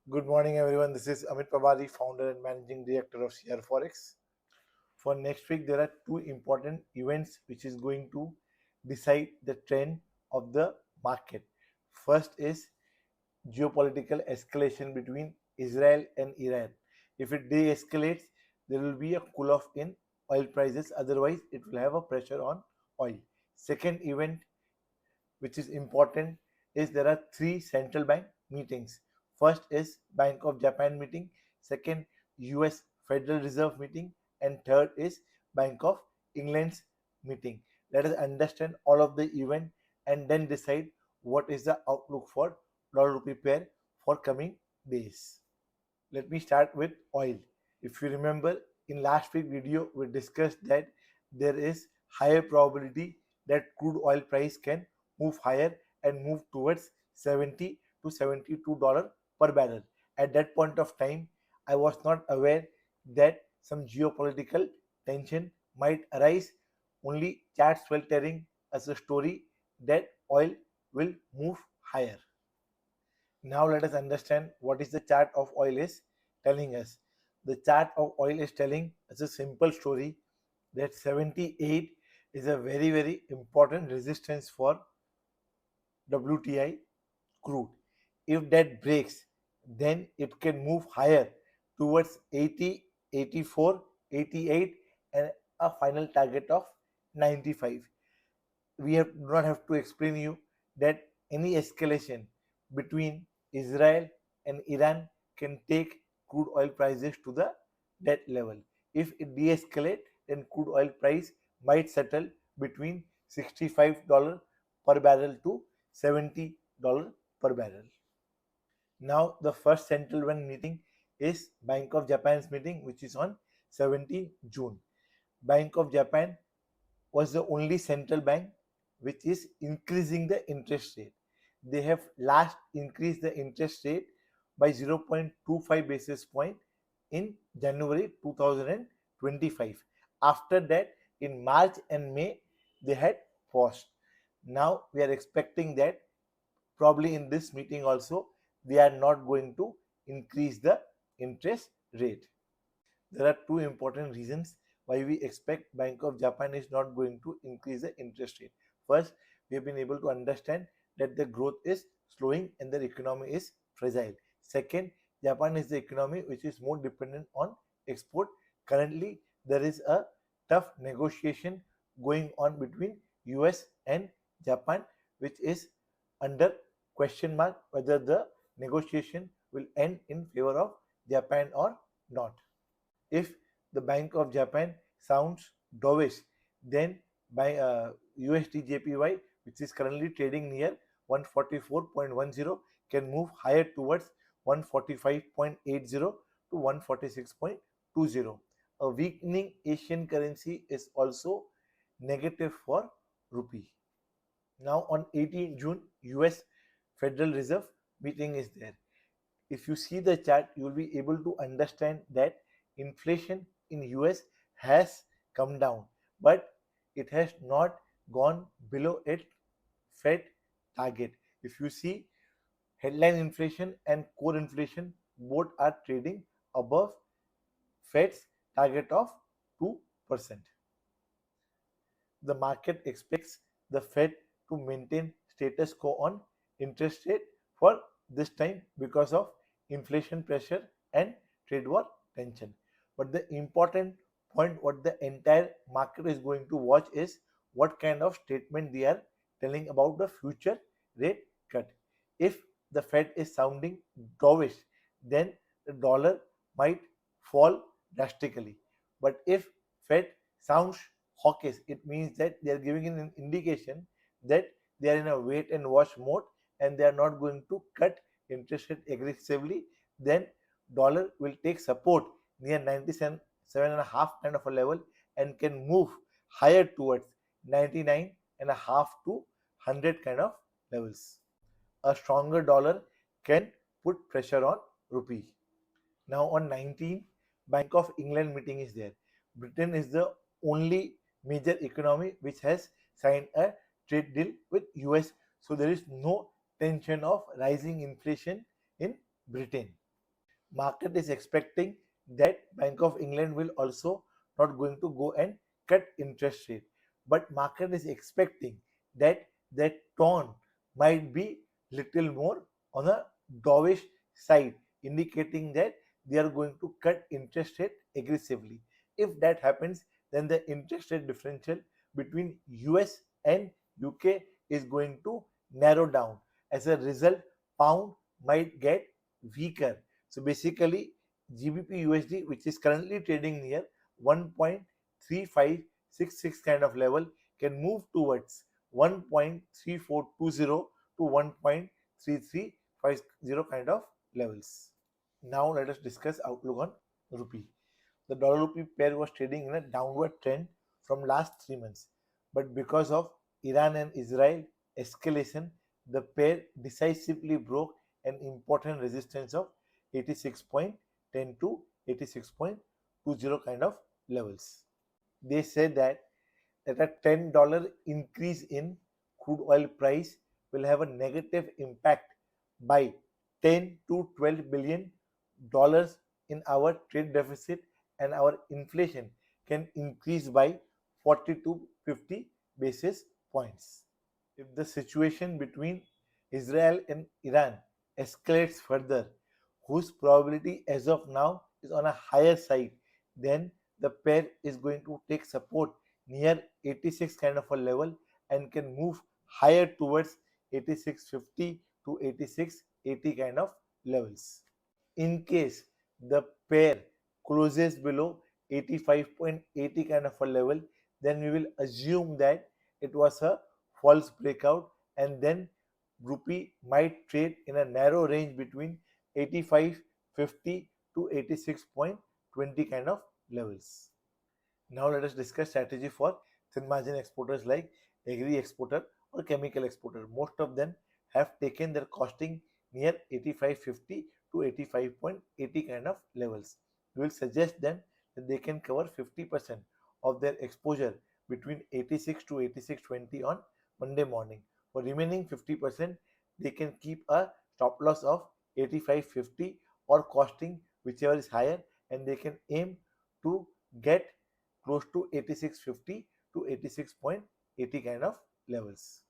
Good morning, everyone. This is Amit Pabari, founder and managing director of CR Forex. For next week, there are two important events which is going to decide the trend of the market. First is geopolitical escalation between Israel and Iran. If it de-escalates, there will be a cool-off in oil prices. Otherwise, it will have a pressure on oil. Second event which is important is there are three central bank meetings. First is Bank of Japan meeting, second US Federal Reserve meeting, and third is Bank of England's meeting. Let us understand all of the event and then decide what is the outlook for dollar rupee pair for coming days. Let me start with oil. If you remember, in last week video we discussed that there is higher probability that crude oil price can move higher and move towards 70 to $72 per barrel. At that point of time, I was not aware that some geopolitical tension might arise. Only charts were telling us a story that oil will move higher. Now let us understand what is the chart of oil is telling us. The chart of oil is telling us a simple story that 78 is a very important resistance for WTI crude. If that breaks, then it can move higher towards 80, 84, 88 and a final target of 95. We do not have to explain you that any escalation between Israel and Iran can take crude oil prices to the that level. If it de-escalate, then crude oil price might settle between $65 per barrel to $70 per barrel. Now the first central bank meeting is Bank of Japan's meeting, which is on 17 June. Bank of Japan was the only central bank which is increasing the interest rate. They have last increased the interest rate by 0.25 basis point in January 2025. After that, in March and May, they had paused. Now we are expecting that probably in this meeting also they are not going to increase the interest rate. There are two important reasons why we expect Bank of Japan is not going to increase the interest rate. First, we have been able to understand that the growth is slowing and their economy is fragile. Second, Japan is the economy which is more dependent on export. Currently, there is a tough negotiation going on between US and Japan, which is under question mark whether the negotiation will end in favor of Japan or not. If the Bank of Japan sounds dovish, then by USD JPY, which is currently trading near 144.10, can move higher towards 145.80 to 146.20. A weakening Asian currency is also negative for rupee. Now on 18 June, US Federal Reserve meeting is there. If you see the chart, you will be able to understand that inflation in US has come down, but it has not gone below its Fed target. If you see, headline inflation and core inflation both are trading above Fed's target of 2%. The market expects the Fed to maintain status quo on interest rate for this time because of inflation pressure and trade war tension. But the important point what the entire market is going to watch is what kind of statement they are telling about the future rate cut. If the Fed is sounding dovish, then the dollar might fall drastically. But if Fed sounds hawkish, it means that they are giving an indication that they are in a wait and watch mode and they are not going to cut interest rate aggressively. Then dollar will take support near 97.5 kind of a level and can move higher towards 99.5 to 100 kind of levels. A stronger dollar can put pressure on rupee. Now on 19, Bank of England meeting is there. Britain is the only major economy which has signed a trade deal with US. So there is no tension of rising inflation in Britain. Market is expecting that Bank of England will also not going to go and cut interest rate, but market is expecting that that tone might be little more on a dovish side, indicating that they are going to cut interest rate aggressively. If that happens, then the interest rate differential between US and UK is going to narrow down. As a result, pound might get weaker. So basically, GBP USD, which is currently trading near 1.3566 kind of level, can move towards 1.3420 to 1.3350 kind of levels. Now let us discuss outlook on rupee. The dollar rupee pair was trading in a downward trend from last 3 months, but because of Iran and Israel escalation, the pair decisively broke an important resistance of 86.10 to 86.20 kind of levels. They said that a $10 increase in crude oil price will have a negative impact by 10 to 12 billion dollars in our trade deficit, and our inflation can increase by 40 to 50 basis points. If the situation between Israel and Iran escalates further, whose probability as of now is on a higher side, then the pair is going to take support near 86 kind of a level and can move higher towards 86.50 to 86.80 kind of levels. In case the pair closes below 85.80 kind of a level, then we will assume that it was a false breakout, and then rupee might trade in a narrow range between 85.50 to 86.20 kind of levels. Now let us discuss strategy for thin margin exporters like agri exporter or chemical exporter. Most of them have taken their costing near 85.50 to 85.80 kind of levels. We will suggest them that they can cover 50% of their exposure between 86 to 86.20 on Monday morning. For remaining 50%, they can keep a stop loss of 85.50 or costing whichever is higher, and they can aim to get close to 86.50 to 86.80 kind of levels.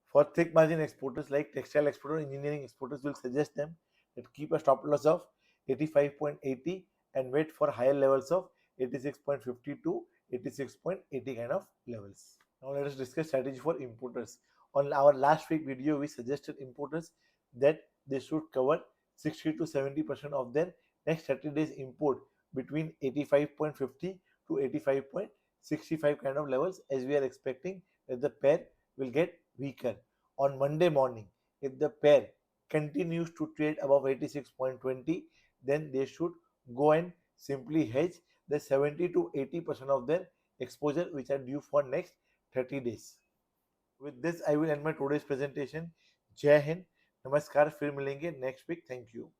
For thick margin exporters like textile exporter, engineering exporters, will suggest them that keep a stop loss of 85.80 and wait for higher levels of 86.50 to 86.80 kind of levels. Now let us discuss strategy for importers. On our last week video, we suggested importers that they should cover 60 to 70% of their next 30 days import between 85.50 to 85.65 kind of levels, as we are expecting that the pair will get weaker. On Monday morning, if the pair continues to trade above 86.20, then they should go and simply hedge the 70 to 80% of their exposure which are due for next 30 days. With this, I will end my today's presentation. Jai Hind, Namaskar, फिर मिलेंगे next week. Thank you.